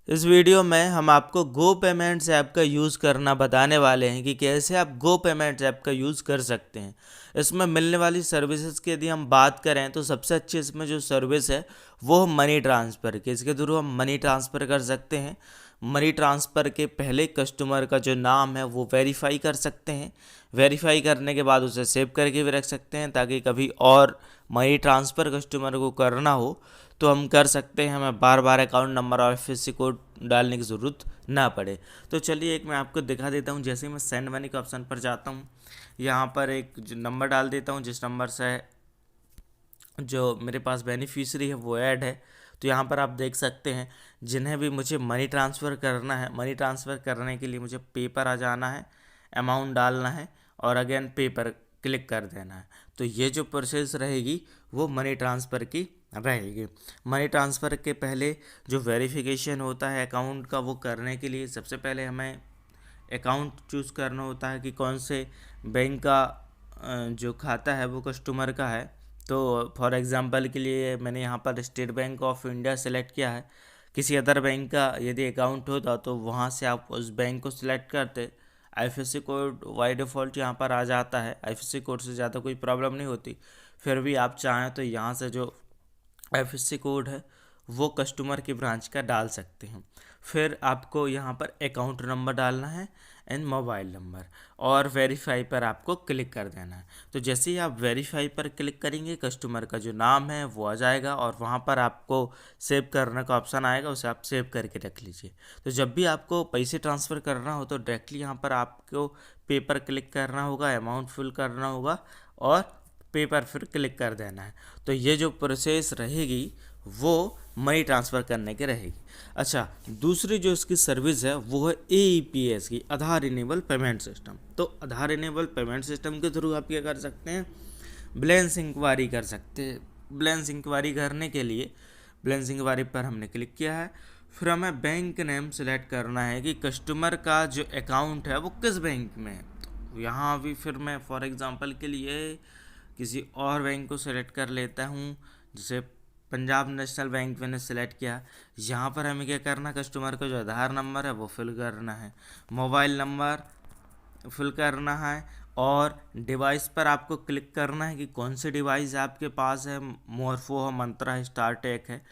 इस वीडियो में हम आपको गो पेमेंट्स ऐप का यूज़ करना बताने वाले हैं कि कैसे आप गो पेमेंट्स ऐप का यूज़ कर सकते हैं। इसमें मिलने वाली सर्विसेज की यदि हम बात करें तो सबसे अच्छी इसमें जो सर्विस है वो मनी ट्रांसफ़र की। इसके थ्रू हम मनी ट्रांसफ़र कर सकते हैं। मनी ट्रांसफ़र के पहले कस्टमर का जो नाम है वो वेरीफाई कर सकते हैं। वेरीफाई करने के बाद उसे सेव करके भी रख सकते हैं ताकि कभी और मनी ट्रांसफ़र कस्टमर को करना हो तो हम कर सकते हैं, हमें बार बार अकाउंट नंबर और IFSC कोड डालने की ज़रूरत ना पड़े। तो चलिए एक मैं आपको दिखा देता हूँ। जैसे ही मैं सेंड मनी के ऑप्शन पर जाता हूँ, यहाँ पर एक नंबर डाल देता हूँ जिस नंबर से जो मेरे पास बेनिफिशियरी है वो ऐड है। तो यहाँ पर आप देख सकते हैं जिन्हें भी मुझे मनी ट्रांसफ़र करना है, मनी ट्रांसफ़र करने के लिए मुझे पे पर आ जाना है, अमाउंट डालना है और अगेन पे पर क्लिक कर देना है। तो ये जो प्रोसेस रहेगी वो मनी ट्रांसफ़र की रहेगी। मनी ट्रांसफ़र के पहले जो वेरिफिकेशन होता है अकाउंट का, वो करने के लिए सबसे पहले हमें अकाउंट चूज़ करना होता है कि कौन से बैंक का जो खाता है वो कस्टमर का है। तो फॉर एग्ज़ाम्पल के लिए मैंने यहाँ पर state bank of India select किया है। किसी अदर बैंक का यदि अकाउंट होता तो वहाँ से आप उस बैंक को सिलेक्ट करते। IFSC कोड बाय डिफ़ॉल्ट यहाँ पर आ जाता है। IFSC कोड से ज़्यादा कोई प्रॉब्लम नहीं होती। फिर भी आप चाहें तो यहाँ से जो IFSC कोड है वो कस्टमर की ब्रांच का डाल सकते हैं। फिर आपको यहाँ पर अकाउंट नंबर डालना है एंड मोबाइल नंबर और वेरीफाई पर आपको क्लिक कर देना है। तो जैसे ही आप वेरीफाई पर क्लिक करेंगे कस्टमर का जो नाम है वो आ जाएगा और वहाँ पर आपको सेव करने का ऑप्शन आएगा, उसे आप सेव करके रख लीजिए। तो जब भी आपको पैसे ट्रांसफ़र करना हो तो डायरेक्टली यहाँ पर आपको पे पर क्लिक करना होगा, अमाउंट फिल करना होगा और पे पर फिर क्लिक कर देना है। तो ये जो प्रोसेस रहेगी वो मनी ट्रांसफ़र करने की रहेगी। अच्छा, दूसरी जो इसकी सर्विस है वो है AEPS की, आधार इनेबल पेमेंट सिस्टम। तो आधार इनेबल पेमेंट सिस्टम के थ्रू आप क्या कर सकते हैं, बैलेंस इंक्वायरी कर सकते हैं। बैलेंस इंक्वायरी करने के लिए बैलेंस इंक्वायरी पर हमने क्लिक किया है। फिर हमें बैंक नेम सेलेक्ट करना है कि कस्टमर का जो अकाउंट है वो किस बैंक में है। तो यहाँ भी फिर मैं फॉर एग्ज़ाम्पल के लिए किसी और बैंक को सेलेक्ट कर लेता हूँ, जैसे पंजाब नेशनल बैंक मैंने सेलेक्ट किया। यहाँ पर हमें क्या करना है, कस्टमर का जो आधार नंबर है वो फिल करना है, मोबाइल नंबर फिल करना है और डिवाइस पर आपको क्लिक करना है कि कौन सी डिवाइस आपके पास है। मोरफो हो, मंत्रा है, स्टारटेक है।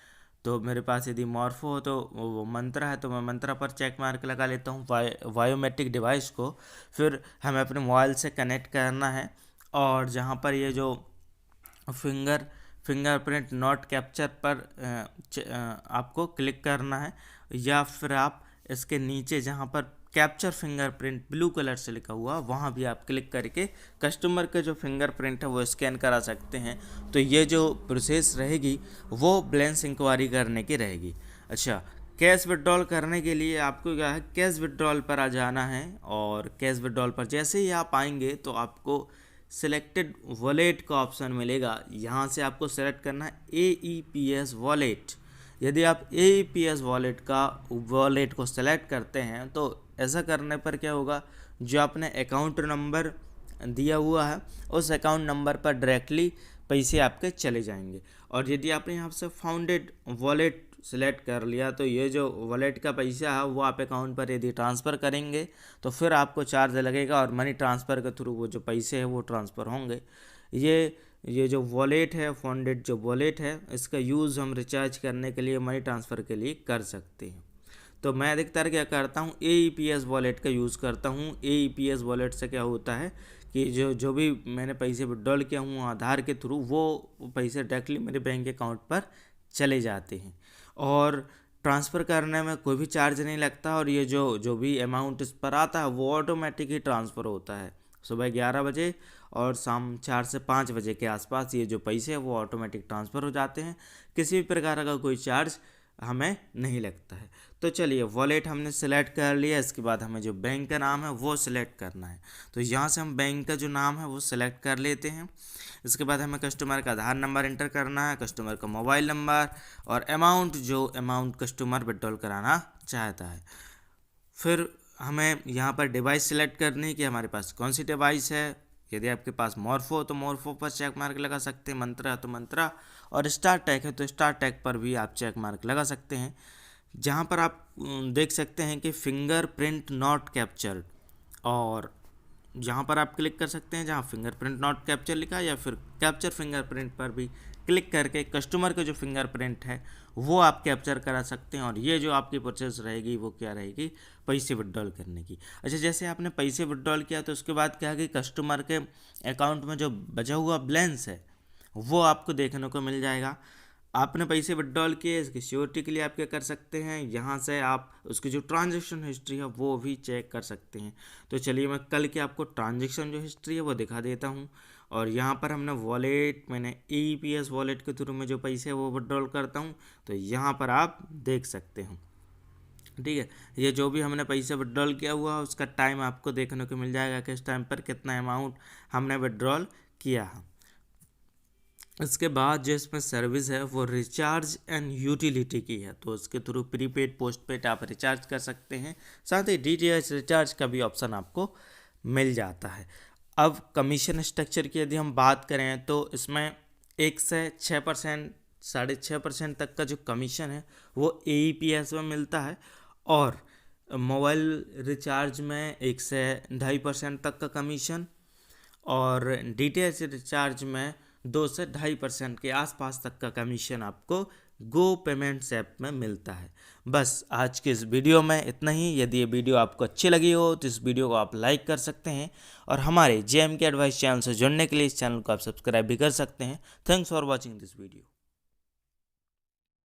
तो मेरे पास यदि मॉर्फो हो तो वो मंत्रा है, तो मैं मंत्रा पर चेक मार्क लगा लेता हूँ बायोमेट्रिक डिवाइस को। फिर हमें अपने मोबाइल से कनेक्ट करना है और जहाँ पर ये जो फिंगरप्रिंट नॉट कैप्चर पर आपको क्लिक करना है, या फिर आप इसके नीचे जहाँ पर कैप्चर फिंगरप्रिंट ब्लू कलर से लिखा हुआ वहाँ भी आप क्लिक करके कस्टमर का जो फिंगरप्रिंट है वो स्कैन करा सकते हैं। तो ये जो प्रोसेस रहेगी वो बैलेंस इंक्वायरी करने की रहेगी। अच्छा, कैश विड्रॉल करने के लिए आपको क्या है, कैश विड्रॉल पर आ जाना है और कैश विड्रॉल पर जैसे ही आप आएंगे तो आपको सिलेक्टेड वॉलेट का ऑप्शन मिलेगा। यहाँ से आपको सेलेक्ट करना है AEPS वॉलेट। यदि आप AEPS वॉलेट को सेलेक्ट करते हैं तो ऐसा करने पर क्या होगा, जो आपने अकाउंट नंबर दिया हुआ है उस अकाउंट नंबर पर डायरेक्टली पैसे आपके चले जाएंगे। और यदि आपने यहाँ से फाउंडेड वॉलेट सेलेक्ट कर लिया तो ये जो वॉलेट का पैसा है वो आप अकाउंट पर यदि ट्रांसफ़र करेंगे तो फिर आपको चार्ज लगेगा और मनी ट्रांसफ़र के थ्रू वो जो पैसे हैं वो ट्रांसफ़र होंगे। ये जो वॉलेट है, फाउंडेड जो वॉलेट है, इसका यूज़ हम रिचार्ज करने के लिए, मनी ट्रांसफ़र के लिए कर सकते हैं। तो मैं अधिकतर क्या करता हूँ, AEPS वॉलेट का यूज़ करता हूँ। AEPS वॉलेट से क्या होता है कि जो भी मैंने पैसे विड्रॉल किया हूँ आधार के थ्रू वो पैसे डायरेक्टली मेरे बैंक अकाउंट पर चले जाते हैं और ट्रांसफ़र करने में कोई भी चार्ज नहीं लगता। और ये जो भी अमाउंट इस पर आता है वो ऑटोमेटिक ही ट्रांसफ़र होता है। सुबह 11 बजे और शाम 4 से 5 बजे के आसपास ये जो पैसे हैं वो ऑटोमेटिक ट्रांसफ़र हो जाते हैं। किसी भी प्रकार का कोई चार्ज हमें नहीं लगता है। तो चलिए, वॉलेट हमने सेलेक्ट कर लिया। इसके बाद हमें जो बैंक का नाम है वो सिलेक्ट करना है। तो यहाँ से हम बैंक का जो नाम है वो सिलेक्ट कर लेते हैं। इसके बाद हमें कस्टमर का आधार नंबर एंटर करना है, कस्टमर का मोबाइल नंबर और अमाउंट कस्टमर विड्रॉल कराना चाहता है। फिर हमें यहाँ पर डिवाइस सिलेक्ट करनी है कि हमारे पास कौन सी डिवाइस है। यदि आपके पास मॉर्फो तो मॉर्फो पर चेक मार्क लगा सकते हैं, मंत्रा है तो मंत्रा, और स्टार टैग है तो स्टार टैग पर भी आप चेक मार्क लगा सकते हैं। जहाँ पर आप देख सकते हैं कि फिंगरप्रिंट नॉट कैप्चर्ड, और यहाँ पर आप क्लिक कर सकते हैं जहाँ फिंगरप्रिंट नॉट कैप्चर लिखा है, या फिर कैप्चर फिंगरप्रिंट पर भी क्लिक करके कस्टमर का जो फिंगरप्रिंट है वो आप कैप्चर करा सकते हैं। और ये जो आपकी प्रोसेस रहेगी वो क्या रहेगी, पैसे विड्रॉल करने की। अच्छा, जैसे आपने पैसे विड्रॉल किया तो उसके बाद क्या है कि कस्टमर के अकाउंट में जो बचा हुआ बैलेंस है वो आपको देखने को मिल जाएगा। आपने पैसे विड्रॉल किए, इसकी सिक्योरिटी के लिए आप क्या कर सकते हैं, यहाँ से आप उसकी जो ट्रांजैक्शन हिस्ट्री है वो भी चेक कर सकते हैं। तो चलिए मैं कल के आपको ट्रांजैक्शन जो हिस्ट्री है वो दिखा देता हूँ। और यहाँ पर हमने वॉलेट, मैंने EPS वॉलेट के थ्रू में जो पैसे है वो विड्रॉल करता हूँ, तो यहाँ पर आप देख सकते हो। ठीक है, ये जो भी हमने पैसे विड्रॉल किया हुआ उसका टाइम आपको देखने को मिल जाएगा, किस टाइम पर कितना अमाउंट हमने विड्रॉल किया है। इसके बाद जो इसमें सर्विस है वो रिचार्ज एंड यूटिलिटी की है, तो उसके थ्रू प्रीपेड पोस्टपेड आप रिचार्ज कर सकते हैं, साथ ही DTH रिचार्ज का भी ऑप्शन आपको मिल जाता है। अब कमीशन स्ट्रक्चर की यदि हम बात करें तो इसमें 1 से 6%, 6.5% तक का जो कमीशन है वो AEPS में मिलता है, और मोबाइल रिचार्ज में 1 से 2.5% तक का कमीशन, और DTH रिचार्ज में 2 से 2.5% के आसपास तक का कमीशन आपको गो पेमेंट्स ऐप में मिलता है। बस आज के इस वीडियो में इतना ही। यदि ये वीडियो आपको अच्छी लगी हो तो इस वीडियो को आप लाइक कर सकते हैं, और हमारे JMK एडवाइस चैनल से जुड़ने के लिए इस चैनल को आप सब्सक्राइब भी कर सकते हैं। Thanks for watching this video.